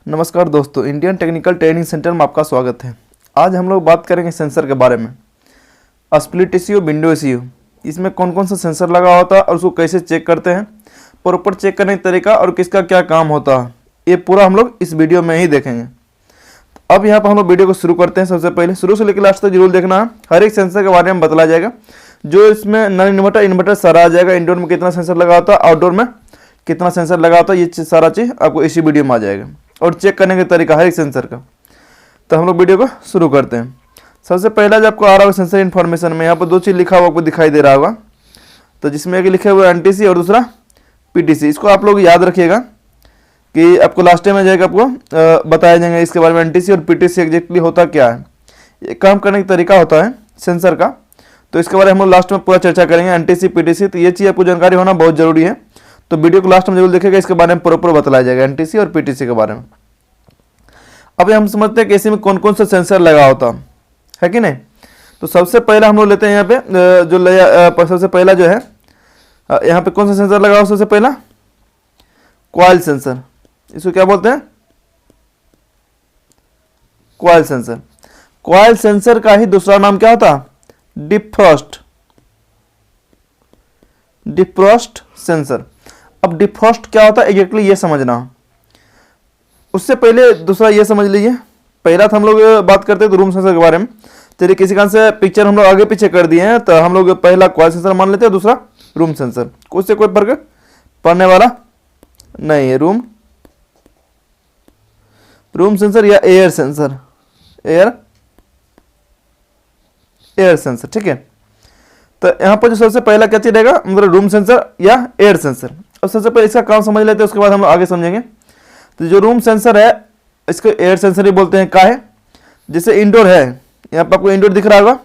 नमस्कार दोस्तों, Indian technical training centre में आपका स्वागत है। आज हम लोग बात करेंगे सेंसर के बारे में। स्प्लिट ECU, विंडो ECU, इसमें कौन कौन सा सेंसर लगा होता है और उसको कैसे चेक करते हैं, प्रॉपर चेक करने का तरीका और किसका क्या काम होता है, ये पूरा हम लोग इस वीडियो में ही देखेंगे। अब यहाँ पर हम लोग वीडियो को शुरू करते हैं। सबसे पहले शुरू से लेकर लास्ट तक जरूर देखना है। हर एक सेंसर के बारे में बतलाया जाएगा, जो इसमें नॉन इन्वर्टर इन्वर्टर सारा आ जाएगा। इंडोर में कितना सेंसर लगा होता है, आउटडोर में कितना सेंसर लगा होता है, ये सारा चीज़ आपको इसी वीडियो में आ जाएगा और चेक करने का तरीका हर एक सेंसर का। तो हम लोग वीडियो को शुरू करते हैं। सबसे पहला जो आपको आ रहा होगा सेंसर इन्फॉर्मेशन में, यहाँ पर दो चीज़ लिखा हुआ आपको दिखाई दे रहा होगा। तो जिसमें एक लिखा हुआ है NTC और दूसरा PTC। इसको आप लोग याद रखिएगा कि आपको लास्ट टाइम में जाएगा, आपको बताया जाएगा इसके बारे में NTC और PTC एग्जैक्टली होता क्या है, ये काम करने का तरीका होता है सेंसर का। तो इसके बारे में हम लोग लास्ट में पूरा चर्चा करेंगे, NTC PTC। तो ये चीज़ आपको जानकारी होना बहुत ज़रूरी है, तो वीडियो को लास्ट में जरूर देखेगा, इसके बारे में प्रॉपर बतलाया जाएगा NTC और PTC के बारे में। अब हम समझते हैं कि इसी में कौन कौन सा सेंसर लगा होता है कि नहीं। तो सबसे पहला हम लोग लेते हैं यहाँ पे सबसे पहला जो है यहाँ पे कौन सा सेंसर लगा हो। सबसे पहला कॉइल सेंसर, इसको क्या बोलते हैं, कॉइल सेंसर। कॉइल सेंसर का ही दूसरा नाम क्या होता, डिफ्रॉस्ट सेंसर। अब डिफ्रॉस्ट क्या होता है एग्जैक्टली ये समझना, उससे पहले दूसरा ये समझ लीजिए। पहला तो हम लोग बात करते हैं तो रूम सेंसर के बारे में। चलिए किसी कारण से पिक्चर हम लोग आगे पीछे कर दिए हैं, तो हम लोग पहला कॉइल सेंसर मान लेते हैं, दूसरा रूम सेंसर। उससे कोई फर्क पड़ने वाला नहीं है। रूम सेंसर या एयर सेंसर, एयर सेंसर, ठीक है। तो यहाँ पर जो सबसे पहला क्या चीज रहेगा, मतलब रूम सेंसर या एयर सेंसर। अब सबसे पहले इसका काम समझ लेते हैं, उसके बाद हम आगे समझेंगे। तो जो रूम सेंसर है इसको एयर सेंसर ही बोलते हैं। का है जैसे इंडोर है, यहाँ पर आपको इंडोर दिख रहा होगा,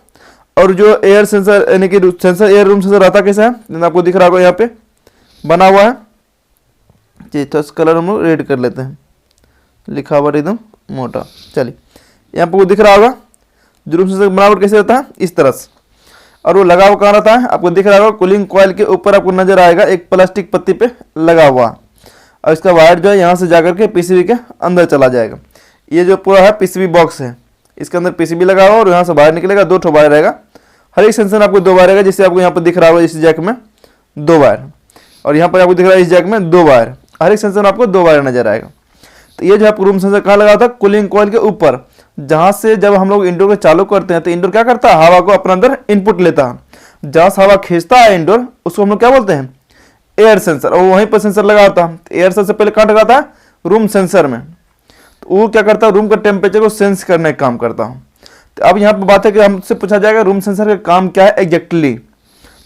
और जो एयर सेंसर यानी कि सेंसर एयर रूम सेंसर रहता कैसे है, आपको दिख रहा होगा यहाँ पे बना हुआ है। जी, तो इस कलर हम लोग रेड कर लेते हैं, लिखा हुआ एकदम मोटा। चलिए यहाँ पर दिख रहा होगा जो रूम सेंसर बनावट कैसे रहता है, इस तरह से। और वो लगा हुआ कहाँ रहता है, आपको दिख रहा होगा कूलिंग कॉइल के ऊपर आपको नजर आएगा, एक प्लास्टिक पत्ती पे लगा हुआ। और इसका वायर जो है यहाँ से जाकर के PCB के अंदर चला जाएगा। ये जो पूरा है PCB बॉक्स है, इसके अंदर PCB लगा हुआ और यहाँ से वायर निकलेगा, दो ठो वायर रहेगा। हर एक सेंसर आपको दो वायर रहेगा, जिससे आपको यहाँ पर दिख रहा होगा इस जैक में दो वायर, और यहाँ पर आपको दिख रहा है इस जैक में दो वायर। हर एक सेंसर में आपको दो वायर नजर आएगा। तो ये जो आपको रूम सेंसर कहाँ लगा था, कूलिंग कॉइल के ऊपर, जहाँ से जब हम लोग इंडोर को चालू करते हैं तो इंडोर क्या करता है, हवा को अपने अंदर इनपुट लेता है। जहाँ से हवा खींचता है इंडोर, उसको हम लोग क्या बोलते हैं, एयर सेंसर। और वहीं पर सेंसर लगा होता है। एयर सेंसर पहले कहाँ लगाता है, रूम सेंसर में। तो वो क्या करता है, रूम का टेम्परेचर को सेंस करने का काम करता है। तो अब यहाँ पर बात है कि हमसे पूछा जाएगा रूम सेंसर का काम क्या है एग्जैक्टली।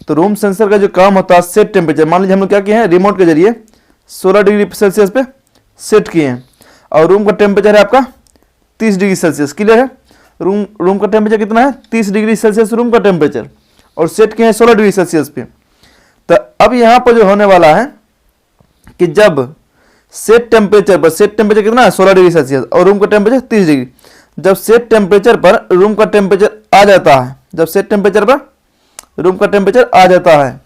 तो रूम सेंसर का जो काम होता है, सेट टेम्परेचर। मान लीजिए हम लोग क्या किए हैं, रिमोट के जरिए 16 डिग्री सेल्सियस पे सेट किए हैं, और रूम का टेम्परेचर है आपका 30 डिग्री सेल्सियस। क्लियर है, रूम का टेम्परेचर कितना है, 30 डिग्री सेल्सियस रूम का टेम्परेचर, और सेट किए हैं 16 डिग्री सेल्सियस पे। तो अब यहाँ पर जो होने वाला है कि जब सेट टेम्परेचर पर, सेट टेम्परेचर कितना है 16 डिग्री सेल्सियस और रूम का टेम्परेचर 30 डिग्री, जब सेट टेम्परेचर पर रूम का टेम्परेचर आ जाता है, जब सेट टेम्परेचर पर रूम का टेम्परेचर आ जाता है,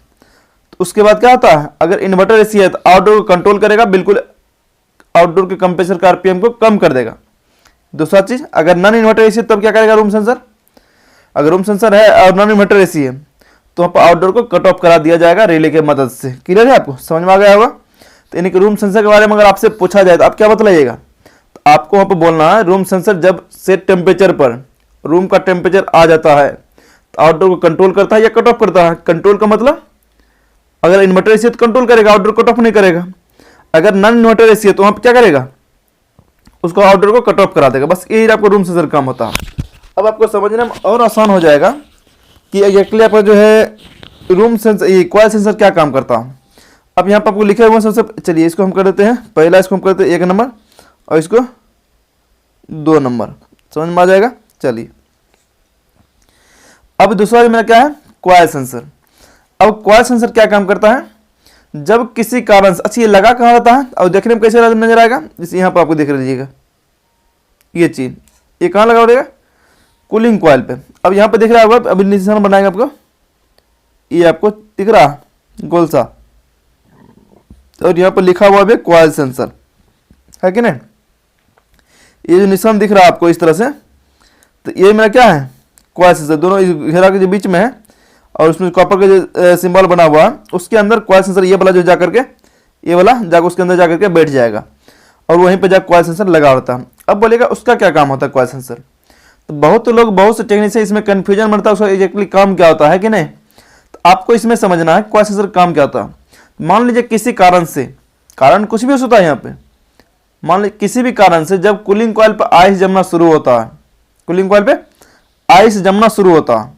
तो उसके बाद क्या होता है, अगर इन्वर्टर AC है तो आउटडोर को कंट्रोल करेगा, बिल्कुल आउटडोर के कंप्रेसर का RPM को कम कर देगा। दूसरा चीज, अगर नॉन इन्वर्टर AC है तब क्या करेगा रूम सेंसर, अगर रूम सेंसर है और नॉन इन्वर्टर AC है तो वहाँ पर आउटडोर को कट ऑफ करा दिया जाएगा रिले के मदद से। क्लियर है, आपको समझ में आ गया होगा। तो यानी कि रूम सेंसर के बारे में अगर आपसे पूछा जाए तो आप क्या बतलाइएगा, तो आपको वहाँ पर बोलना है रूम सेंसर जब सेट टेम्परेचर पर रूम का टेम्परेचर आ जाता है तो आउटडोर को कंट्रोल करता है या कट ऑफ करता है। कंट्रोल का मतलब, अगर इन्वर्टर AC है तो कंट्रोल करेगा, आउटडोर कट ऑफ नहीं करेगा। अगर नॉन इन्वर्टर AC है तो वहाँ पर क्या करेगा, उसको आउटडोर को कट ऑफ करा देगा। बस यही आपको रूम सेंसर काम होता है। अब आपको समझने में और आसान हो जाएगा कि एग्जैक्टली आपका जो है रूम सेंसर, ये कॉइल सेंसर क्या काम करता है। अब यहाँ पर आपको लिखा हुआ सबसे, चलिए इसको हम कर देते हैं, पहला इसको हम करते हैं 1 नंबर और इसको 2 नंबर, समझ में आ जाएगा। चलिए अब दूसरा मेरा क्या है, कॉइल सेंसर। अब कॉइल सेंसर क्या काम करता है, जब किसी कारण से, अच्छा ये लगा कहाँ रहता है और देखने में कैसे नजर आएगा, जैसे यहाँ पर आपको देख लीजिएगा ये चीज, ये कहाँ लगा रहेगा, कूलिंग कॉइल पे। अब यहाँ पे दिख रहा होगा, अभी निशान बनाएंगे आपको, ये आपको दिख रहा गोल सा, और यहाँ पर लिखा हुआ है कॉइल सेंसर, है कि नहीं। ये जो निशान दिख रहा है आपको इस तरह से, तो ये मेरा क्या है, कॉइल सेंसर, दोनों इस घेरा के जो बीच में है और उसमें कॉपर का जो सिंबल बना हुआ है उसके अंदर कॉइल सेंसर ये वाला जो जा करके, ये वाला जाकर उसके अंदर जा करके बैठ जाएगा और वहीं पे जाकर कॉइल सेंसर लगा होता है। अब बोलेगा उसका क्या काम होता है कॉइल सेंसर, तो बहुत लोग, बहुत से टेक्नीशियन इसमें कन्फ्यूजन बनता है उसका एग्जैक्टली काम क्या होता है कि नहीं। तो आपको इसमें समझना है कॉइल सेंसर काम क्या होता है। मान लीजिए किसी कारण से, कारण कुछ भी हो सकता है यहाँ पे, मान लीजिए किसी भी कारण से जब कूलिंग कॉइल पर आइस जमना शुरू होता है, कूलिंग कॉइल पे आइस जमना शुरू होता है,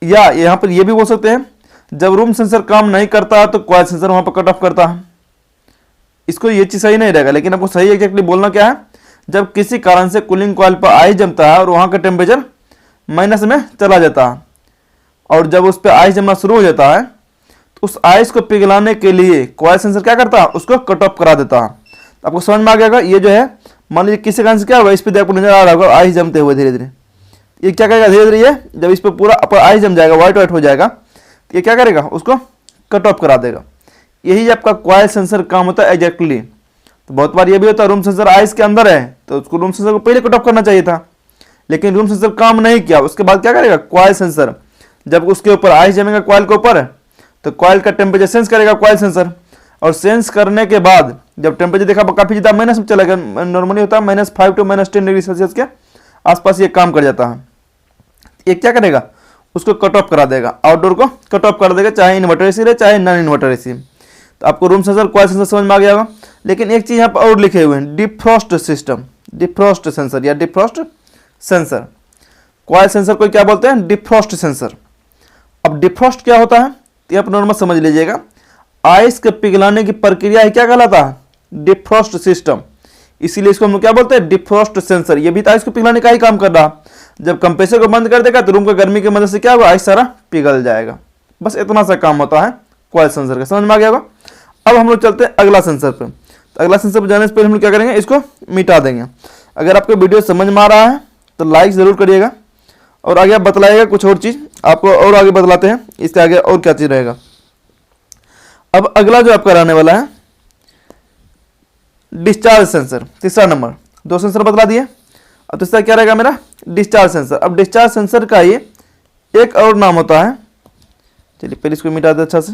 या यहाँ पर ये भी बोल सकते हैं जब रूम सेंसर काम नहीं करता है तो कॉइल सेंसर वहां पर कट ऑफ करता है। इसको ये चीज सही नहीं रहेगा, लेकिन आपको सही एग्जैक्टली बोलना क्या है, जब किसी कारण से कूलिंग कॉइल पर आइस जमता है और वहां का टेम्परेचर माइनस में चला जाता है और जब उस पर आइस जमना शुरू हो जाता है तो उस आइस को पिघलाने के लिए कॉइल सेंसर क्या करता है, उसको कट ऑफ करा देता है। तो आपको समझ में आ गया, ये जो है मान लीजिए किसी कारण से क्या होगा, इस पर आपको नजर आ रहा होगा आइस जमते हुए धीरे धीरे, ये क्या करेगा धीरे धीरे, ये जब इस पर पूरा आइस जम जाएगा, व्हाइट हो जाएगा, तो ये क्या करेगा, उसको कट ऑफ करा देगा। यही आपका कॉइल सेंसर काम होता है एग्जैक्टली। तो बहुत बार ये भी होता है रूम सेंसर आइस के अंदर है तो उसको रूम सेंसर को पहले कट ऑफ करना चाहिए था, लेकिन रूम सेंसर काम नहीं किया, उसके बाद क्या करेगा कॉइल सेंसर, जब उसके ऊपर आइस जमेगा कॉइल के ऊपर तो कॉइल का टेम्परेचर सेंस करेगा कॉइल सेंसर, और सेंस करने के बाद जब टेम्परेचर देखा काफी ज्यादा माइनस में चलेगा, नॉर्मली होता है -5 to -10 डिग्री सेल्सियस के आसपास ये काम कर जाता है, ये क्या करेगा उसको कट ऑफ करा देगा, आउटडोर को कट ऑफ कर देगा, चाहे इन्वर्टर एसी रहे चाहे नॉन इन्वर्टर एसी। तो आपको रूम सेंसर कॉइल सेंसर समझ में आ गया होगा। लेकिन एक चीज यहाँ पर और लिखे हुए हैं, डिफ्रॉस्ट सिस्टम, डिफ्रॉस्ट सेंसर या डिफ्रॉस्ट सेंसर, कॉइल सेंसर को क्या बोलते हैं, डिफ्रॉस्ट सेंसर। अब डिफ्रॉस्ट क्या होता है तो आप नॉर्मल समझ लीजिएगा, आइस के पिघलाने की प्रक्रिया ही क्या कहलाता है, डिफ्रॉस्ट सिस्टम, इसीलिए इसको हम लोग क्या बोलते हैं, डिफ्रॉस्ट सेंसर। ये भी तो आइस को पिघलाने का ही काम कर रहा, जब कंप्रेसर को बंद कर देगा तो रूम का गर्मी की मदद से क्या होगा, आइस सारा पिघल जाएगा। बस इतना सा काम होता है कॉइल सेंसर का, समझ में आ गया होगा। अब हम लोग चलते हैं अगला सेंसर पे। तो अगला सेंसर पर जाने से पहले हम लोग क्या करेंगे, इसको मिटा देंगे। अगर आपको वीडियो समझ में आ रहा है तो लाइक जरूर करिएगा और आगे आप बतलाइएगा कुछ और चीज, आपको और आगे बतलाते हैं इसके आगे और क्या चीज रहेगा। अब अगला जो आपका रहने वाला है डिस्चार्ज सेंसर, तीसरा नंबर, दो सेंसर बतला दिए, अब तीसरा क्या रहेगा मेरा, डिस्चार्ज सेंसर। अब डिस्चार्ज सेंसर का ये एक और नाम होता है, चलिए पहले इसको मिटा दे अच्छा से।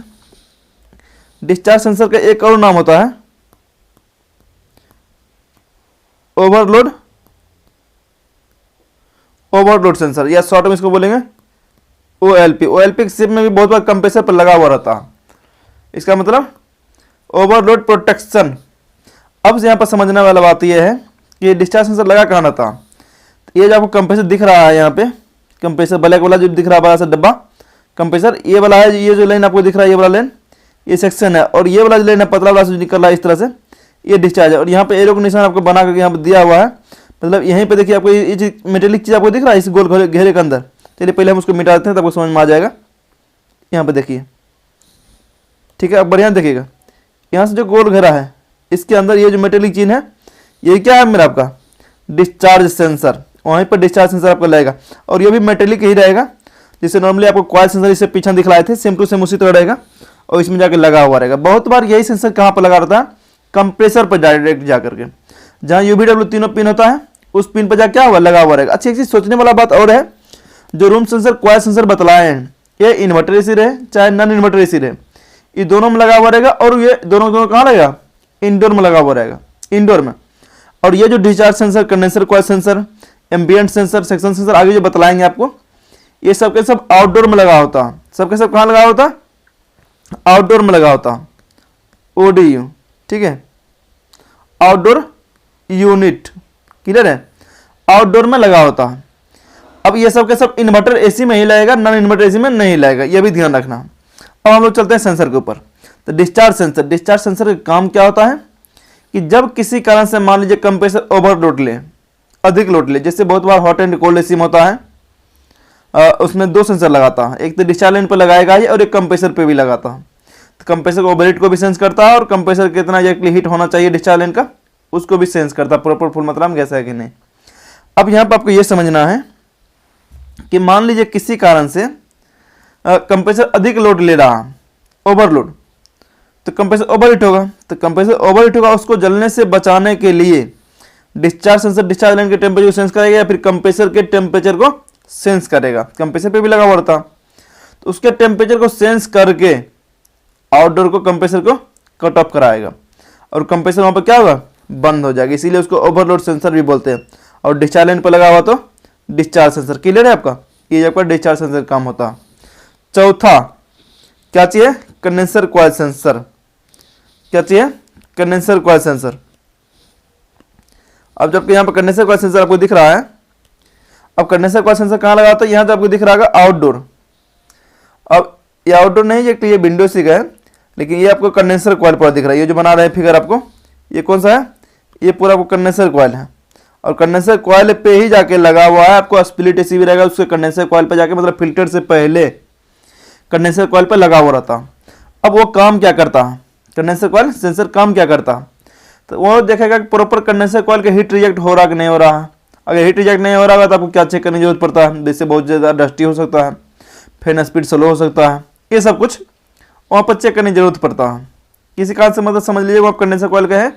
डिस्चार्ज सेंसर का एक और नाम होता है ओवरलोड सेंसर, या शॉर्ट में इसको बोलेंगे OLP। OLP के शेप में भी बहुत बार कंप्रेसर पर लगा हुआ रहता है, इसका मतलब ओवरलोड प्रोटेक्शन। अब यहाँ पर समझने वाला बात यह है कि डिस्चार्ज सेंसर लगा कहाँ रहता है। तो ये जो आपको कंप्रेसर दिख रहा है, यहाँ पे कंप्रेसर ब्लैक वाला जो दिख रहा है बड़ा सा डब्बा कंप्रेसर, ये वाला है, ये जो लाइन आपको दिख रहा है ये वाला लाइन, ये सेक्शन है, और ये वाला जो लाइन है पतला वाला जो निकल रहा है इस तरह से, ये डिस्चार्ज है। और यहाँ पे एरो का निशान आपको बना करके यहाँ पे दिया हुआ है, मतलब यहीं पे देखिए आपको ये मेटेलिक चीज आपको दिख रहा है इस गोल घेरे के अंदर। चलिए पहले हम उसको मिटा देते हैं तब आपको समझ में आ जाएगा। यहाँ पे देखिए, ठीक है, अब बढ़िया देखिएगा, यहाँ से जो गोल घेरा है इसके अंदर ये जो मेटेलिक चीज है ये क्या है मेरा आपका डिस्चार्ज सेंसर, वहीं पर डिस्चार्ज सेंसर आपका लगेगा, और ये भी मेटेलिक ही रहेगा, जिससे नॉर्मली आपको कॉइल सेंसर इससे पीछे दिखलाए थे, सेम टू सेम उसी तरह रहेगा और इसमें जाकर लगा हुआ रहेगा। बहुत बार यही सेंसर कहाँ पर लगा रहता है, कंप्रेसर पर डायरेक्ट जा करके, जहाँ UVW तीनों पिन होता है उस पिन पर जा क्या हुआ लगा हुआ रहेगा। अच्छी एक चीज सोचने वाला बात और है, जो रूम सेंसर कॉइल सेंसर बतलाए हैं ये इन्वर्टर एसी रहे चाहे नॉन इन्वर्टर एसी रहे, ये दोनों में लगा हुआ रहेगा, और ये दोनों कहाँ लगेगा, इंडोर में लगा हुआ रहेगा, इंडोर में। और ये जो discharge sensor, condenser coil sensor, ambient sensor, section sensor आगे जो बतलाएंगे आपको, ये सबके सब आउटडोर में लगा होता है, सबके सब कहाँ लगा होता है, आउटडोर में लगा होता है, ODU, ठीक है, आउटडोर यूनिट, क्लियर है, आउटडोर में लगा होता है। अब ये सब के सब इन्वर्टर एसी में ही लगेगा, नॉन इन्वर्टर एसी में नहीं लगेगा, ये भी ध्यान रखना। अब हम लोग चलते हैं सेंसर के ऊपर। तो डिस्चार्ज सेंसर का काम क्या होता है कि जब किसी कारण से मान लीजिए कंप्रेसर ओवरलोड ले, अधिक लोड ले, जैसे बहुत बार हॉट एंड कोल्ड एसी में होता है, उसमें दो सेंसर लगाता है, एक तो डिस्चार्ज लाइन पर लगाएगा ही और एक कंप्रेसर पे भी लगाता है। तो कंप्रेसर ओवरहीट को भी सेंस करता है और कंप्रेसर कितना एग्जैक्टली हीट होना चाहिए डिस्चार्ज लाइन का उसको भी सेंस करता है, प्रॉपर फुल मात्रा में गैस है कि नहीं। अब यहाँ पर आपको ये समझना है कि मान लीजिए किसी कारण से कंप्रेसर अधिक लोड ले रहा, ओवरलोड, तो कंप्रेसर ओवरहीट होगा, तो कंप्रेसर ओवरहीट होगा, उसको जलने से बचाने के लिए डिस्चार्ज सेंसर डिस्चार्ज लाइन के टेम्परेचर को सेंस करेगा या फिर कंप्रेसर के टेम्परेचर को सेंस करेगा। कंप्रेसर पे भी लगा हुआ था तो उसके टेम्परेचर को सेंस करके आउटडोर को कंप्रेसर को कट ऑफ कराएगा और कंप्रेसर वहां पर क्या होगा, बंद हो जाएगा। इसीलिए उसको ओवरलोड सेंसर भी बोलते हैं। और डिस्चार्ज लाइन पर लगा हुआ तो डिस्चार्ज सेंसर। क्लियर है आपका, ये आपका डिस्चार्ज सेंसर काम होता है। चौथा क्या चाहिए, कंडेंसर कॉइल सेंसर। क्या चाहिए, कंडेंसर कॉइल सेंसर। अब जबकि यहाँ पर कंडेंसर कॉइल सेंसर आपको दिख रहा है, अब कंडेंसर कॉइल सेंसर कहाँ लगा होता है, यहाँ तो आपको दिख रहा है आउटडोर। अब ये आउटडोर नहीं, ये विंडो सी का है, लेकिन ये आपको कंडेंसर कॉइल पूरा दिख रहा है। ये जो बना रहे हैं फिगर आपको, ये कौन सा है, ये पूरा आपको कंडेंसर कॉइल है। और कंडेंसर कॉइल पे ही जाके लगा हुआ है आपको स्प्लिट एसी भी रहेगा, उसके कंडेंसर कॉइल पे जाके मतलब फिल्टर से पहले कंडेंसर कॉइल पे लगा हुआ रहता। अब वो काम क्या करता है, कंडेंसर कॉइल सेंसर काम क्या करता है, तो वो देखेगा कि प्रॉपर कंडेंसर कॉइल का हीट रिजेक्ट हो रहा कि नहीं हो रहा है। अगर हीट रिजेक्ट नहीं हो रहा है तो आपको क्या चेक करने की जरूरत पड़ता है, जैसे बहुत ज़्यादा डस्टी हो सकता है, फैन स्पीड स्लो हो सकता है, ये सब कुछ वहाँ पर चेक करने की जरूरत पड़ता है। किसी कारण से मतलब समझ लीजिए वो आप कंडेंसर कॉइल का है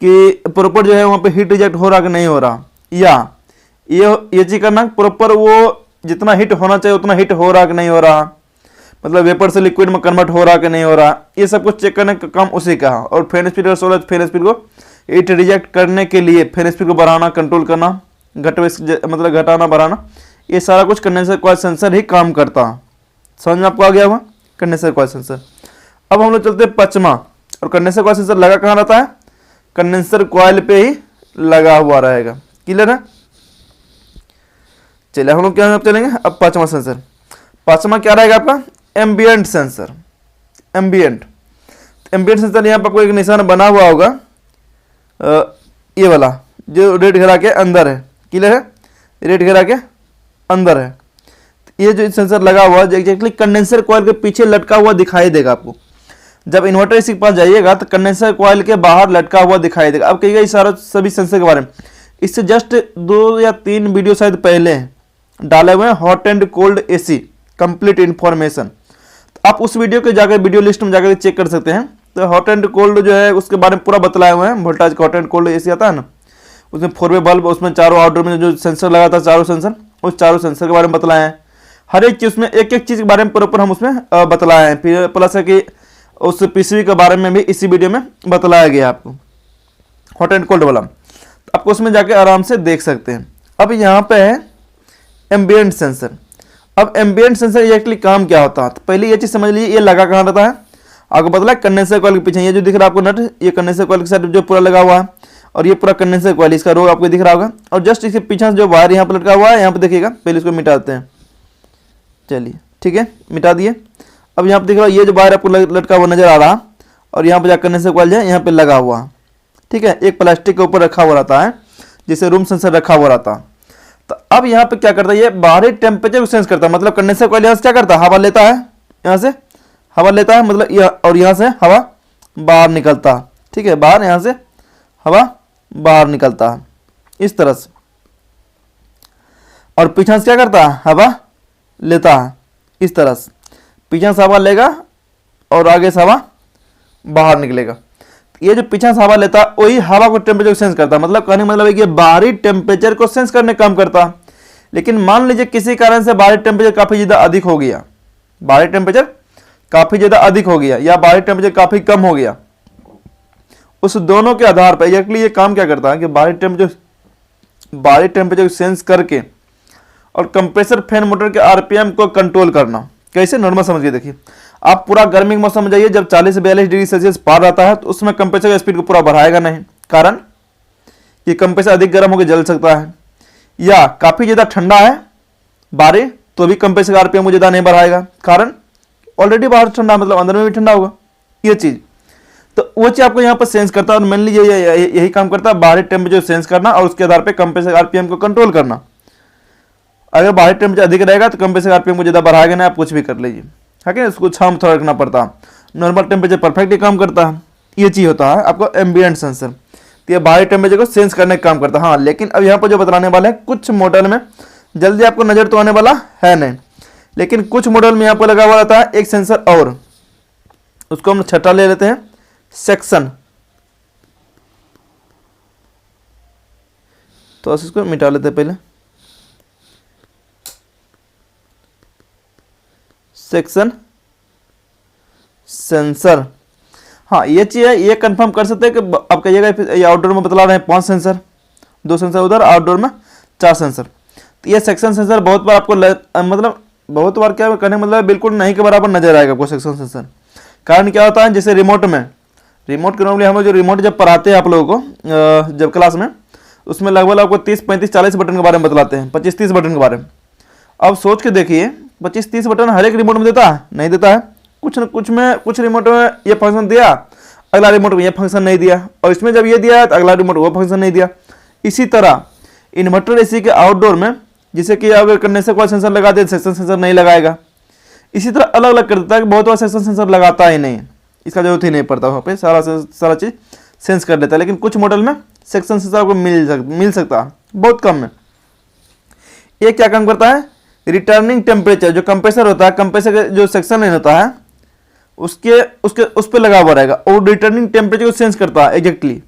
कि प्रॉपर जो है वहाँ पे हीट रिजेक्ट हो रहा कि नहीं हो रहा, या ये चीज करना प्रॉपर वो जितना हीट होना चाहिए उतना हीट हो रहा कि नहीं हो रहा, मतलब वेपर से लिक्विड में कन्वर्ट हो रहा कि नहीं हो रहा, ये सब कुछ चेक करने का काम उसी का है। और फैन स्पीड और सोलर फैन स्पीड को हीट रिजेक्ट करने के लिए फैन स्पीड को बढ़ाना, कंट्रोल करना, मतलब घटाना बढ़ाना, ये सारा कुछ कंडेंसर कॉइल सेंसर ही काम करता है। समझ में आपको आ गया हुआ कंडेंसर कॉइल सेंसर। अब हम लोग चलते हैं पांचवा, और कंडेंसर कॉइल सेंसर लगा कहाँ रहता है, कंडेंसर कॉइल पे ही लगा हुआ रहेगा। क्लियर है, चलिए हम लोग क्या चलेंगे अब पांचवा सेंसर। पांचवा क्या रहेगा आपका, एम्बिएंट सेंसर। एम्बिएंट सेंसर यहाँ पर आपको एक निशान बना हुआ होगा, ये वाला जो रेड घेरा के अंदर है। क्लियर है, रेड घेरा के अंदर है। ये जो सेंसर लगा हुआ है एग्जैक्टली कंडेंसर कॉइल के पीछे लटका हुआ दिखाई देगा आपको। जब इन्वर्टर इसी के पास जाइएगा तो कंडेंसर कॉइल के बाहर लटका हुआ दिखाई देगा। अब कहिएगा इस सारा सभी सेंसर के बारे में, इससे जस्ट 2 या 3 वीडियो शायद पहले डाले हुए हैं, hot and cold AC complete information. तो आप उस वीडियो के जाकर वीडियो लिस्ट में जाकर चेक कर सकते हैं। तो हॉट एंड कोल्ड जो है उसके बारे में पूरा बतलाए हुए हैं, वोल्टेज का हॉट एंड कोल्ड एसी आता है ना, उसमें 4 वे बल्ब, उसमें चारों आउटडोर में जो सेंसर लगा था चारों सेंसर, उस चारों सेंसर के बारे में बतलाए हैं। हर एक चीज में एक एक चीज के बारे में प्रॉपर हम उसमें बतलाए हैं। फिर प्लस है कि उस पीसीबी के बारे में भी इसी वीडियो में बतलाया गया आपको, हॉट एंड कोल्ड वाला। तो आपको उसमें जाके आराम से देख सकते हैं। अब यहाँ पे है एम्बिएंट सेंसर। अब एम्बिएंट सेंसर एग्जैक्टली काम क्या होता है, तो पहले ये चीज समझ लीजिए, ये लगा कहाँ रहता है, आपको बतला कंडेंसर कॉइल के पीछे। ये जो दिख रहा है आपको नट, ये कंडेंसर कॉइल के साथ जो पूरा लगा हुआ है, और ये पूरा कंडेंसर कॉइल, इसका रो आपको दिख रहा होगा। और जस्ट इसके पीछे से जो वायर यहाँ पर लटका हुआ है, यहाँ पे देखिएगा, पहले इसको मिटाते हैं। चलिए ठीक है, मिटा दिए। अब यहाँ पे दिख रहा है ये जो वायर आपको लटका हुआ नजर आ रहा, और यहाँ पे जाकर कंडेंसर कॉइल है यहाँ पे लगा हुआ, ठीक है, एक प्लास्टिक के ऊपर रखा हुआ रहता है, जिसे रूम सेंसर रखा हुआ रहता है। तो अब यहाँ पे क्या करता है, ये बाहरी टेम्परेचर को सेंस करता है। मतलब कंडेंसर कॉइल यहाँ से क्या करता है, हवा लेता है, यहाँ से हवा लेता है, मतलब और यहाँ से हवा बाहर निकलता है। ठीक है, बाहर, यहाँ से हवा बाहर निकलता है इस तरह से। और पीछे से क्या करता है, हवा लेता है इस तरह से। पीछे से हवा लेगा और आगे से हवा बाहर निकलेगा। ये जो पीछे से हवा लेता है वही हवा को टेम्परेचर को सेंस करता है। मतलब कहने का मतलब है कि बाहरी टेम्परेचर को सेंस करने का काम करता है। लेकिन मान लीजिए किसी कारण से बाहरी टेम्परेचर काफी ज्यादा अधिक हो गया, बाहरी टेम्परेचर काफी ज्यादा अधिक हो गया या बाहरी टेम्परेचर काफी कम हो गया, उस दोनों के आधार पर एक्चुअली ये काम क्या करता है कि बाहरी टेम्परेचर को सेंस करके और कंप्रेसर फैन मोटर के आरपीएम को कंट्रोल करना। कैसे, नॉर्मल समझिए, देखिए आप पूरा गर्मी के मौसम में जाइए, जब 40 से 42 डिग्री सेल्सियस पार रहता है तो उसमें कंप्रेसर का स्पीड को पूरा बढ़ाएगा नहीं, कारण कि कंप्रेसर अधिक गर्म होकर जल सकता है। या काफी ज्यादा ठंडा है बाहर तो भी कंप्रेसर का आरपीएम को ज्यादा नहीं बढ़ाएगा, कारण ऑलरेडी बाहर ठंडा, मतलब अंदर में भी ठंडा होगा ये चीज। तो वो चीज आपको यहाँ पर सेंस करता है और मेनली यही काम करता है, बाहरी टेम्परेचर सेंस करना और उसके आधार पर कंप्रेसर आरपीएम को कंट्रोल करना। अगर बाहरी टेम्परेचर अधिक रहेगा तो कंप्रेसर आरपीएम को ज्यादा बढ़ाएगा ना, आप कुछ भी कर लीजिए, है कि उसको छांव थोड़ा रखना पड़ता है। नॉर्मल टेम्परेचर परफेक्टली काम करता है, ये चीज होता है आपको एम्बिएंट सेंसर। तो ये बाहरी टेम्परेचर को सेंस करने का काम करता है। हाँ, लेकिन अब यहाँ पर जो बताने वाले हैं कुछ मॉडल में जल्दी आपको नजर तो आने वाला है नहीं, लेकिन कुछ मॉडल में यहाँ पर लगा हुआ रहता है एक सेंसर और, उसको हम छठा ले लेते हैं, सेक्शन। तो इसको मिटा लेते हैं पहले। सेक्शन सेंसर, हाँ ये चीज़ है, ये कंफर्म कर सकते हैं कि आप कहिएगा ये आउटडोर में बतला रहे हैं 5 सेंसर, 2 सेंसर उधर, आउटडोर में 4 सेंसर। तो ये सेक्शन सेंसर बहुत बार आपको मतलब बहुत बार क्या करने मतलब बिल्कुल नहीं के बराबर नजर आएगा आपको सेक्शन सेंसर। कारण क्या होता है, जैसे रिमोट के नॉर्मली हम लोग जो रिमोट जब पढ़ाते हैं आप लोगों को जब क्लास में, उसमें लगभग आपको 30, 35, 40 बटन के बारे में बतलाते हैं, 25, 30 बटन के बारे में। अब सोच के देखिए 25, 30 बटन हर एक रिमोट में देता है? नहीं देता है। कुछ न कुछ में, कुछ रिमोट में ये फंक्शन दिया, अगला रिमोट में ये फंक्शन नहीं दिया, और इसमें जब ये दिया तो अगला रिमोट वो फंक्शन नहीं दिया। इसी तरह इन्वर्टर एसी के आउटडोर में, जैसे कि अगर कंडेंसर कॉइल सेंसर लगा दे, सेक्शन सेंसर नहीं लगाएगा। इसी तरह अलग अलग कर देता है कि बहुत बार सेक्शन सेंसर लगाता ही नहीं, इसका जरूरत ही नहीं पड़ता, वहाँ पे सारा चीज़ सेंस कर लेता है। लेकिन कुछ मॉडल में सेक्शन सेंसर आपको मिल सकता है, बहुत कम में। ये क्या काम करता है, रिटर्निंग टेम्परेचर, जो कंप्रेसर होता है, कंप्रेसर का जो सेक्शन लाइन होता है उस पर लगा हुआ रहेगा, और रिटर्निंग टेम्परेचर को सेंस करता है एग्जैक्टली,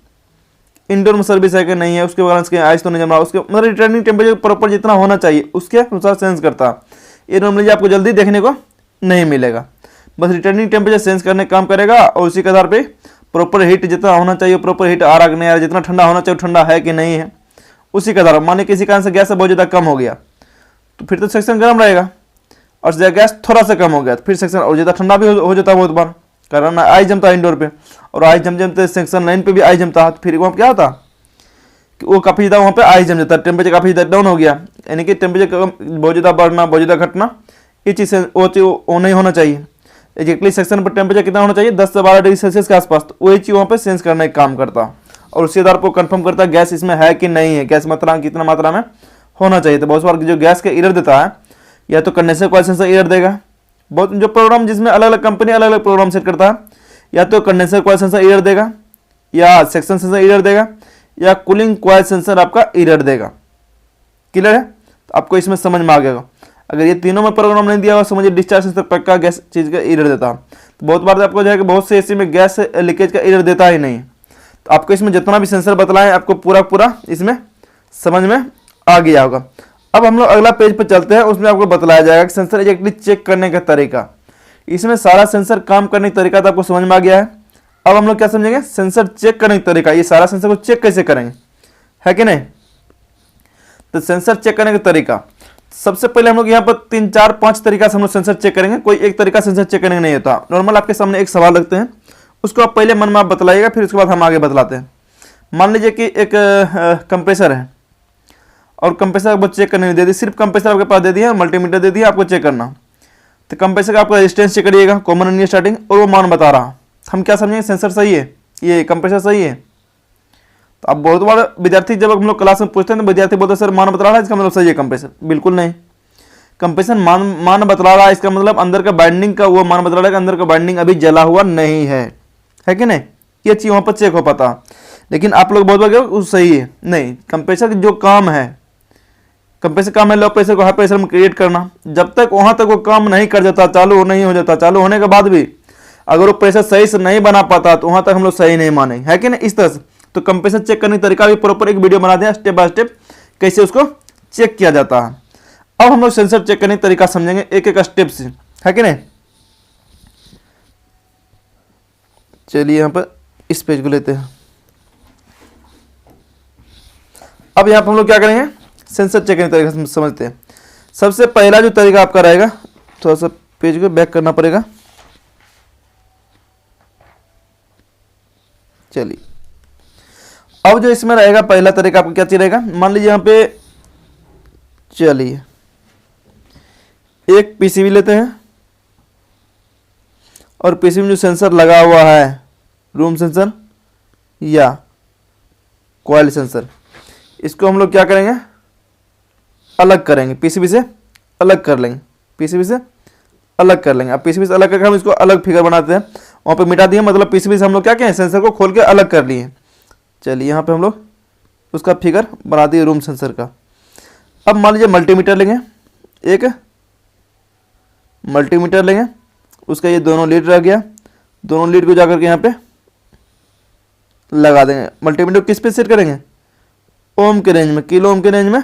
इंडोर में सर्विस है कि नहीं है, उसके बाद आइस तो नहीं जम रहा, उसके मतलब रिटर्निंग टेम्परेचर प्रॉपर जितना होना चाहिए उसके अनुसार सेंस करता है। ये नॉर्मली आपको जल्दी देखने को नहीं मिलेगा, बस रिटर्निंग टेम्परेचर सेंस करने का काम करेगा, और उसी के आधार पे प्रॉपर हीट जितना होना चाहिए, प्रॉपर हीट आ रहा कि नहीं आ रहा, जितना ठंडा होना चाहिए ठंडा है कि नहीं है, उसी के आधार पर। मानिए किसी कारण से गैस बहुत ज़्यादा कम हो गया तो फिर तो सेक्शन गर्म रहेगा, और गैस थोड़ा सा कम हो गया तो फिर सेक्शन और ज़्यादा ठंडा भी हो जाता है बहुत बार, कारण आइस जमता है इंडोर पे, और आइस जमते सेक्शन लाइन पे भी आइस जमता है, तो फिर वहाँ क्या होता कि वो काफ़ी ज़्यादा वहाँ पे आइस जम जाता है, टेम्परेचर काफ़ी ज़्यादा डाउन हो गया, यानी कि टेम्परेचर बहुत ज़्यादा बढ़ना, बहुत ज़्यादा घटना, ये चीज़ वो नहीं होना चाहिए। एग्जैक्टली सेक्शन पर टेम्परेचर कितना होना चाहिए, 10 से 12 डिग्री सेल्सियस के आसपास, तो वही चीज़ वहाँ पे सेंस करने का काम करता, और उसी आधार पर कंफर्म करता है गैस इसमें है कि नहीं है, गैस मात्रा कितना मात्रा में होना चाहिए। तो बहुत बार जो गैस का एरर देता है, या तो कंडेंसर कॉइल सेंसर एरर देगा, बहुत जो प्रोग्राम जिसमें अलग अलग कंपनी अलग अलग प्रोग्राम सेट करता है, या तो कंडेंसर कॉइल सेंसर एरर देगा, या सेक्शन सेंसर एरर देगा, या कूलिंग कॉइल सेंसर आपका एरर देगा। क्लियर है, तो आपको इसमें समझ में आ गया। अगर ये तीनों में प्रोग्राम नहीं दिया हुआ, समझिए डिस्चार्ज सेंसर पक्का गैस चीज़ का एरर देता है। तो बहुत बार आपको जो है कि बहुत से एसी में गैस लीकेज का एरर देता ही नहीं। तो आपको इसमें जितना भी सेंसर बतलाएं आपको पूरा इसमें समझ में आ गया होगा। अब हम लोग अगला पेज पर चलते हैं, उसमें आपको बतलाया जाएगा कि सेंसर एग्जैक्टली चेक करने का तरीका। इसमें सारा सेंसर काम करने का तरीका तो आपको समझ में आ गया है। अब हम लोग क्या समझेंगे, सेंसर चेक करने का तरीका, ये सारा सेंसर को चेक कैसे करेंगे, है कि नहीं। तो सेंसर चेक करने का तरीका, सबसे पहले हम लोग यहाँ पर 3, 4, 5 तरीका से हम लोग सेंसर चेक करेंगे, कोई एक तरीका सेंसर चेक करने का नहीं होता। नॉर्मल आपके सामने एक सवाल रखते हैं, उसको आप पहले मन में आप बतलाइएगा, फिर उसके बाद हम आगे बतलाते हैं। मान लीजिए कि एक कंप्रेसर है, और कंप्रेसर आपको चेक करने नहीं दे दी, सिर्फ कंप्रेसर आपके पास दे दिया, मल्टीमीटर दे दिया, आपको चेक करना। तो कंप्रेसर का आपका रेजिस्टेंस चेक करिएगा, कॉमन नहीं स्टार्टिंग, और वो मान बता रहा, हम क्या समझेंगे, सेंसर सही है, ये कंप्रेसर सही है। तो अब बहुत बार विद्यार्थी जब हम लोग क्लास में पूछते हैं तो विद्यार्थी बोलते हैं सर मान बता रहा है, इसका मतलब सही है कंप्रेसर। बिल्कुल नहीं, कंप्रेसर मान बतला रहा है, इसका मतलब अंदर का बाइंडिंग का वो मान बतला रहा है कि अंदर का बाइंडिंग अभी जला हुआ नहीं है कि नहीं, ये चीज़ वहाँ पर चेक हो पाता। लेकिन आप लोग बहुत बार सही है, नहीं, कंप्रेसर जो काम है, कंप्रेसर काम है लो प्रेशर को हाई प्रेशर में क्रिएट करना, जब तक वहाँ तक वो काम नहीं कर जाता, चालू नहीं हो जाता, चालू होने के बाद भी अगर वो प्रेशर सही से नहीं बना पाता तो वहाँ तक हम लोग सही नहीं मानेंगे, है कि नहीं। इस तरह से तो कंप्रेसर चेक करने का तरीका भी प्रॉपर एक वीडियो बना दिया स्टेप बाय स्टेप, कैसे उसको चेक किया जाता है। अब हम लोग सेंसर चेक करने का तरीका समझेंगे एक एक स्टेप से, है कि नहीं। चलिए यहाँ पर इस पेज को लेते हैं। अब यहाँ पर हम लोग क्या करेंगे, सेंसर चेक करने का तरीका समझते हैं। सबसे पहला जो तरीका आपका रहेगा, थोड़ा सा पेज को बैक करना पड़ेगा। चलिए, अब जो इसमें रहेगा पहला तरीका आपका क्या चीज रहेगा, मान लीजिए यहाँ पे, चलिए एक पीसीबी लेते हैं, और पीसीबी में जो सेंसर लगा हुआ है, रूम सेंसर या कॉइल सेंसर, इसको हम लोग क्या करेंगे, अलग करेंगे, पीसीबी से अलग कर लेंगे, पीसीबी से अलग कर लेंगे। अब पीसीबी से अलग करके हम इसको अलग फिगर बनाते हैं, वहाँ पे मिटा दिए, मतलब पीसीबी से हम लोग क्या करें, सेंसर को खोल के अलग कर लिए। चलिए यहाँ पे हम लोग उसका फिगर बना दिए रूम सेंसर का। अब मान लीजिए मल्टीमीटर लेंगे, एक मल्टीमीटर लेंगे, उसका ये दोनों लीड रह गया, दोनों लीड को जाकर के यहाँ पे लगा देंगे। मल्टीमीटर किस पे सेट करेंगे, ओम के रेंज में, किलो ओम के रेंज में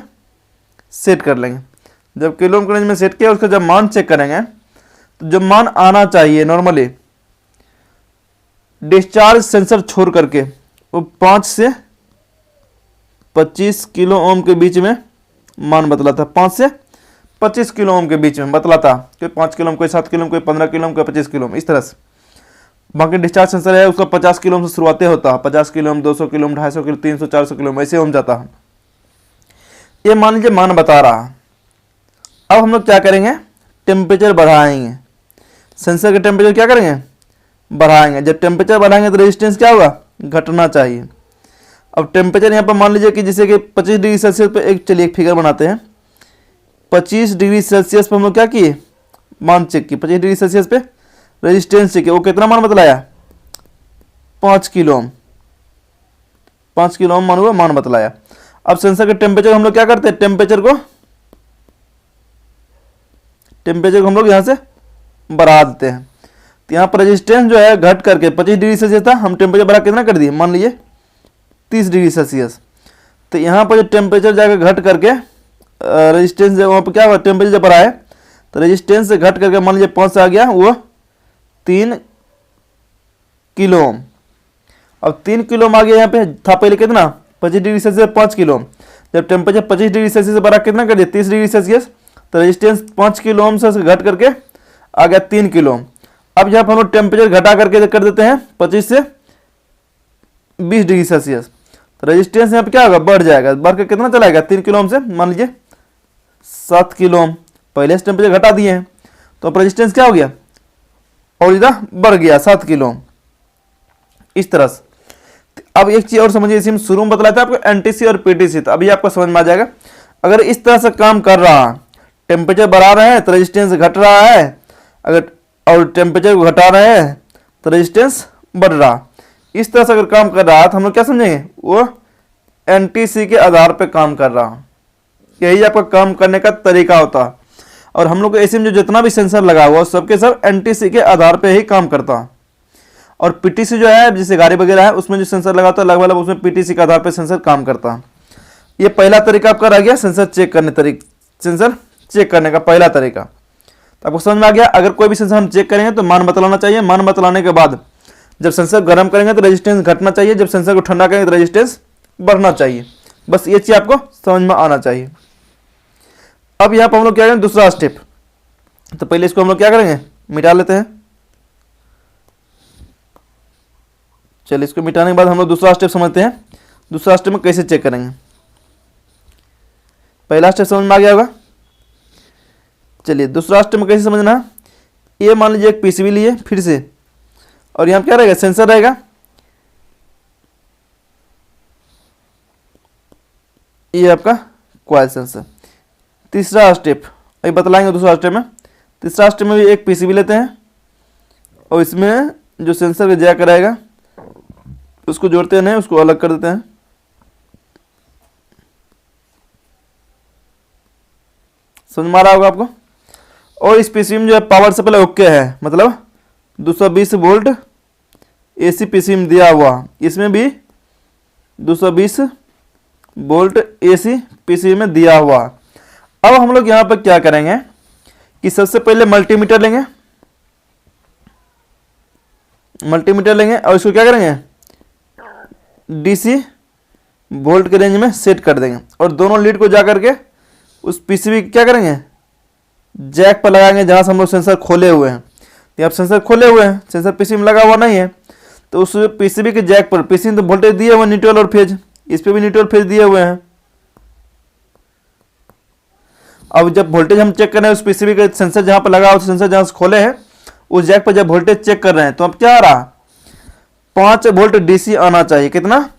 सेट कर लेंगे। जब किलो ओम के रेंज में सेट किया, उसका जब मान चेक करेंगे तो जो मान आना चाहिए नॉर्मली डिस्चार्ज सेंसर छोड़ करके, वो 5 से 25 किलो ओम के बीच में मान बतलाता। 5 से 25 किलो ओम के बीच में बतलाता। कोई 5 किलो ओम, कोई 7 किलो ओम, कोई 15 किलो ओम, कोई 25 किलो ओम, इस तरह से। बाकी डिस्चार्ज सेंसर है उसका 50 किलो ओम से शुरुआत होता है। 50 kilo ohm, 200 kilo ohm, 250 kilo, 300, 400 kilo ohm, ऐसे ओम जाता है। ये मान लीजिए मान बता रहा। अब हम लोग क्या करेंगे, टेम्परेचर बढ़ाएंगे। सेंसर के टेम्परेचर क्या करेंगे, बढ़ाएंगे। जब टेम्परेचर बढ़ाएंगे तो रेजिस्टेंस क्या होगा, घटना चाहिए। अब टेम्परेचर यहाँ पर मान लीजिए कि जैसे कि 25 डिग्री सेल्सियस पे चलिए एक फिगर बनाते हैं। 25 डिग्री सेल्सियस पे हम लोग क्या किए, मान चेक किए। 25 डिग्री सेल्सियस पे रेजिस्टेंस चेक किया, वो कितना मान बतलाया, 5 किलो ओम। 5 किलो ओम मान हुआ, मान बतलाया। अब सेंसर के टेम्परेचर हम लोग क्या करते हैं, टेम्परेचर को हम लोग यहाँ से बढ़ा देते हैं। तो यहाँ पर रेजिस्टेंस जो है घट करके 25 डिग्री सेल्सियस था, हम टेम्परेचर बढ़ा कितना कर दिए, मान लीजिए 30 डिग्री सेल्सियस। तो यहाँ पर जो टेम्परेचर जाकर घट करके रेजिस्टेंस जब वहाँ पर क्या हुआ, टेम्परेचर जब बढ़ाए तो रेजिस्टेंस से घट करके मान लीजिए 5 से आ गया वो 3 किलो ओम। अब 3 किलो ओम आ गया, यहाँ पे था पहले कितना, 25 डिग्री सेल्सियस 5 किलो ओम। जब टेम्परेचर 25 डिग्री सेल्सियस से बढ़ा कितना कर दिया, 30 डिग्री सेल्सियस। तो रेजिस्टेंस 5 किलो ओम से घट करके आ गया 3 किलो ओम। अब यहाँ पर हम लोग टेम्परेचर घटा करके कर देते हैं 25 से 20 डिग्री सेल्सियस। तो रेजिस्टेंस यहाँ पे क्या होगा, बढ़ जाएगा। बढ़ के कितना चला गया, 3 किलो ओम से मान लीजिए 7 किलो ओम। पहले से टेम्परेचर घटा दिए हैं तो अब रेजिस्टेंस क्या हो गया, और इधर बढ़ गया 7 किलो ओम, इस तरह से। अब एक चीज और समझिए, इसी में शुरू में बतलाया था आपको एनटीसी और पीटीसी, तो अभी आपको समझ में आ जाएगा। अगर इस तरह से काम कर रहा, टेम्परेचर बढ़ा रहे हैं तो रेजिस्टेंस घट रहा है, अगर और टेम्परेचर को घटा रहे हैं तो रेजिस्टेंस बढ़ रहा। इस तरह से अगर काम कर रहा है तो हम लोग क्या समझेंगे, वो एनटीसी के आधार पर काम कर रहा। यही आपका काम करने का तरीका होता है। और हम लोग को एसी में जो जितना भी सेंसर लगा हुआ सबके सब एनटीसी के आधार पे ही काम करता है। और पीटीसी जो है जैसे गाड़ी वगैरह है उसमें जो सेंसर लगाता है लगभग उसमें पीटीसी के आधार पे सेंसर काम करता है। ये पहला तरीका आपका रह गया सेंसर चेक करने का पहला तरीका। तो आपको समझ में आ गया। अगर कोई भी सेंसर हम चेक करेंगे तो मान बतलाना चाहिए। मान बतलाने के बाद जब सेंसर गर्म करेंगे तो रेजिस्टेंस घटना चाहिए, जब सेंसर को ठंडा करेंगे तो रेजिस्टेंस बढ़ना चाहिए। बस ये चीज आपको समझ में आना चाहिए। अब यहाँ पर हम लोग क्या करेंगे, दूसरा स्टेप। तो पहले इसको हम लोग क्या करेंगे, मिटा लेते हैं। चलिए इसको मिटाने के बाद हम लोग दूसरा स्टेप समझते हैं। दूसरा स्टेप में कैसे चेक करेंगे। पहला स्टेप समझ में आ गया होगा। चलिए दूसरा स्टेप में कैसे समझना है। ये मान लीजिए एक पीसीबी लिए फिर से, और यहाँ क्या रहेगा, सेंसर रहेगा। ये आपका कॉइल सेंसर। तीसरा स्टेप अभी बतलाएंगे दूसरा स्टेप में। तीसरा स्टेप में भी एक पीसीबी लेते हैं और इसमें जो सेंसर का जैक रहेगा उसको जोड़ते नहीं, उसको अलग कर देते हैं। समझ में आ रहा होगा आपको। और इस पीसीबी में जो है पावर सप्लाई ओके है, मतलब 220 वोल्ट एसी पीसीबी में दिया हुआ। इसमें भी 220 वोल्ट एसी पीसीबी में दिया हुआ। अब हम लोग यहाँ पर क्या करेंगे कि सबसे पहले मल्टीमीटर लेंगे। मल्टीमीटर लेंगे और इसको क्या करेंगे, डीसी वोल्ट के रेंज में सेट कर देंगे। और दोनों लीड को जा करके उस पीसीबी क्या करेंगे, जैक पर लगाएंगे जहां से हम लोग सेंसर खोले हुए हैं। तो आप सेंसर खोले हुए हैं, सेंसर पीसीबी में लगा हुआ नहीं है, तो उस पीसीबी के जैक पर, पीसीबी तो वोल्टेज दिए हुए न्यूट्रल और फेज, इस पे भी न्यूट्रल फेज दिए हुए हैं। अब जब वोल्टेज हम चेक कर रहे हैं उस पीसीबी के सेंसर जहां पर लगा हुआ, सेंसर जहां से खोले हैं उस जैक पर जब वोल्टेज चेक कर रहे हैं तो अब क्या आ रहा, 5 वोल्ट डीसी आना चाहिए। कितना,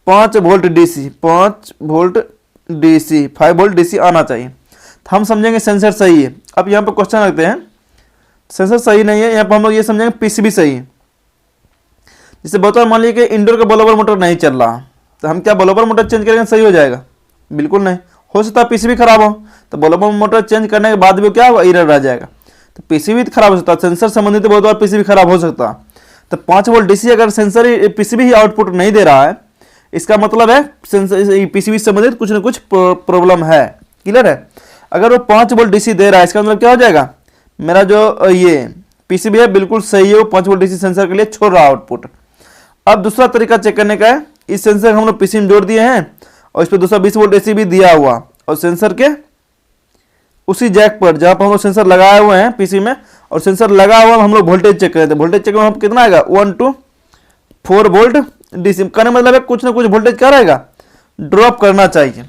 5 volt DC, 5 volt DC, 5 volt DC आना चाहिए। तो हम समझेंगे सेंसर सही है। अब यहाँ पर क्वेश्चन रखते हैं, सेंसर सही नहीं है, यहाँ पर हम लोग ये समझेंगे पीसीबी सही है। जैसे बहुत बार मान लीजिए कि इंडोर का ब्लोअर मोटर नहीं चल रहा, तो हम क्या ब्लोअर मोटर चेंज करेंगे सही हो जाएगा? बिल्कुल नहीं। हो सकता है पीसीबी खराब हो, तो ब्लोअर मोटर चेंज करने के बाद भी क्या होगा, एरर रह जाएगा। तो पीसीबी खराब हो सकता है, सेंसर संबंधित बहुत बार पीसीबी खराब हो सकता है। तो 5 वोल्ट डीसी अगर सेंसर पीसीबी ही आउटपुट नहीं दे रहा है, इसका मतलब है पीसीबी से संबंधित कुछ ना कुछ प्रॉब्लम है। क्लियर है? अगर वो 5 वोल्ट डीसी दे रहा है, इसका मतलब क्या हो जाएगा, मेरा जो ये पीसीबी है बिल्कुल सही है, वो 5 वोल्ट डीसी सेंसर के लिए छोड़ रहा है आउटपुट। अब दूसरा तरीका चेक करने का है, इस सेंसर हम लोग पीसी में जोड़ दिए हैं और इस पर 220 वोल्ट एसी भी दिया हुआ, और सेंसर के उसी जैक पर जहां पर हम लोग सेंसर लगाए हुए हैं पीसी में, और सेंसर लगा हुआ हम लोग वोल्टेज चेक करते हैं। वोल्टेज चेक में हम कितना आएगा, 1 to 4 वोल्ट डीसी। कहने मतलब है कुछ ना कुछ वोल्टेज क्या रहेगा, ड्रॉप करना चाहिए।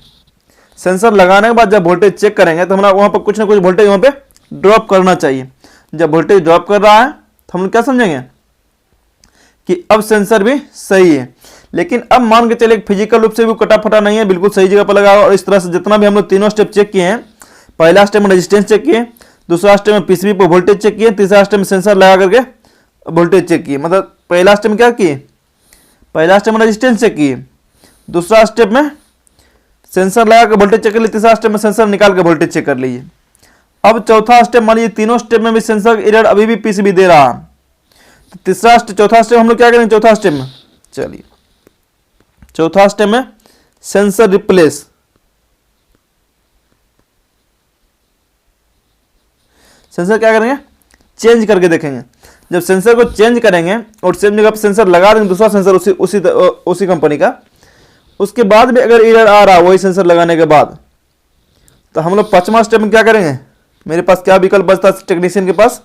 सेंसर लगाने के बाद जब वोल्टेज चेक करेंगे तो हमारा वहां पर कुछ ना कुछ वोल्टेज वहां पे ड्रॉप करना चाहिए। जब वोल्टेज ड्रॉप कर रहा है तो हम लोग क्या समझेंगे कि अब सेंसर भी सही है। लेकिन अब मान के चले फिजिकल रूप से भी कटा फटा नहीं है, बिल्कुल सही जगह पर लगा हुआ। और इस तरह से जितना भी हम लोग तीनों स्टेप चेक किए हैं, पहला स्टेप में रेजिस्टेंस चेक किए, दूसरा स्टेप में पीसीबी पर वोल्टेज चेक किए, तीसरा स्टेप में सेंसर लगा करके वोल्टेज चेक किए। मतलब पहला स्टेप में क्या किए, पहला स्टेप में रेजिस्टेंस चेक किए, दूसरा स्टेप में सेंसर लगा कर वोल्टेज चेक कर लिए, तीसरा स्टेप में सेंसर निकाल के वोल्टेज चेक कर लीजिए। अब चौथा स्टेप, मान लीजिए तीनों स्टेप में भी सेंसर एरर अभी भी पीसीबी दे रहा, तो तीसरा चौथा स्टेप हम लोग क्या करेंगे, चौथा स्टेप में चलिए चौथा स्टेप में सेंसर रिप्लेस, सेंसर क्या करेंगे, चेंज करके देखेंगे। जब सेंसर को चेंज करेंगे और सेम जगह पर सेंसर लगा देंगे दूसरा सेंसर उसी कंपनी का, उसके बाद भी अगर एरर आ रहा वही सेंसर लगाने के बाद, तो हम लोग 5वां स्टेप में क्या करेंगे, मेरे पास क्या विकल्प बचता है टेक्नीशियन के पास,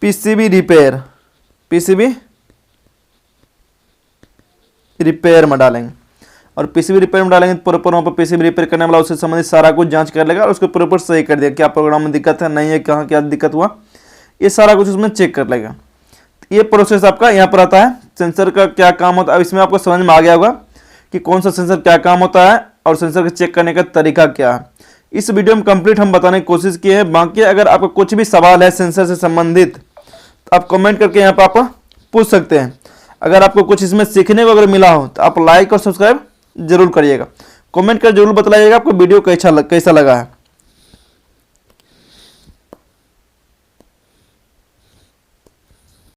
पीसीबी रिपेयर, पीसीबी रिपेयर में डालेंगे। और पीसीबी रिपेयर में डालेंगे प्रॉपर वहाँ पर पीसीबी रिपेयर करने वाला उससे संबंधित सारा कुछ जांच कर लेगा और उसको प्रॉपर सही कर देगा, क्या प्रोग्राम में दिक्कत है, नहीं है, कहाँ क्या दिक्कत हुआ, ये सारा कुछ उसमें चेक कर लेगा। ये प्रोसेस आपका यहाँ पर आता है। सेंसर का क्या काम होता है, अब इसमें आपको समझ में आ गया होगा कि कौन सा सेंसर क्या काम होता है और सेंसर को चेक करने का तरीका क्या है। इस वीडियो में कंप्लीट हम बताने की कोशिश किए हैं। बाकी अगर आपका कुछ भी सवाल है सेंसर से संबंधित तो आप कमेंट करके यहाँ पर आप पूछ सकते हैं। अगर आपको कुछ इसमें सीखने को अगर मिला हो तो आप लाइक और सब्सक्राइब जरूर करिएगा। कमेंट कर जरूर बतलाइएगा आपको वीडियो कैसा लगा है।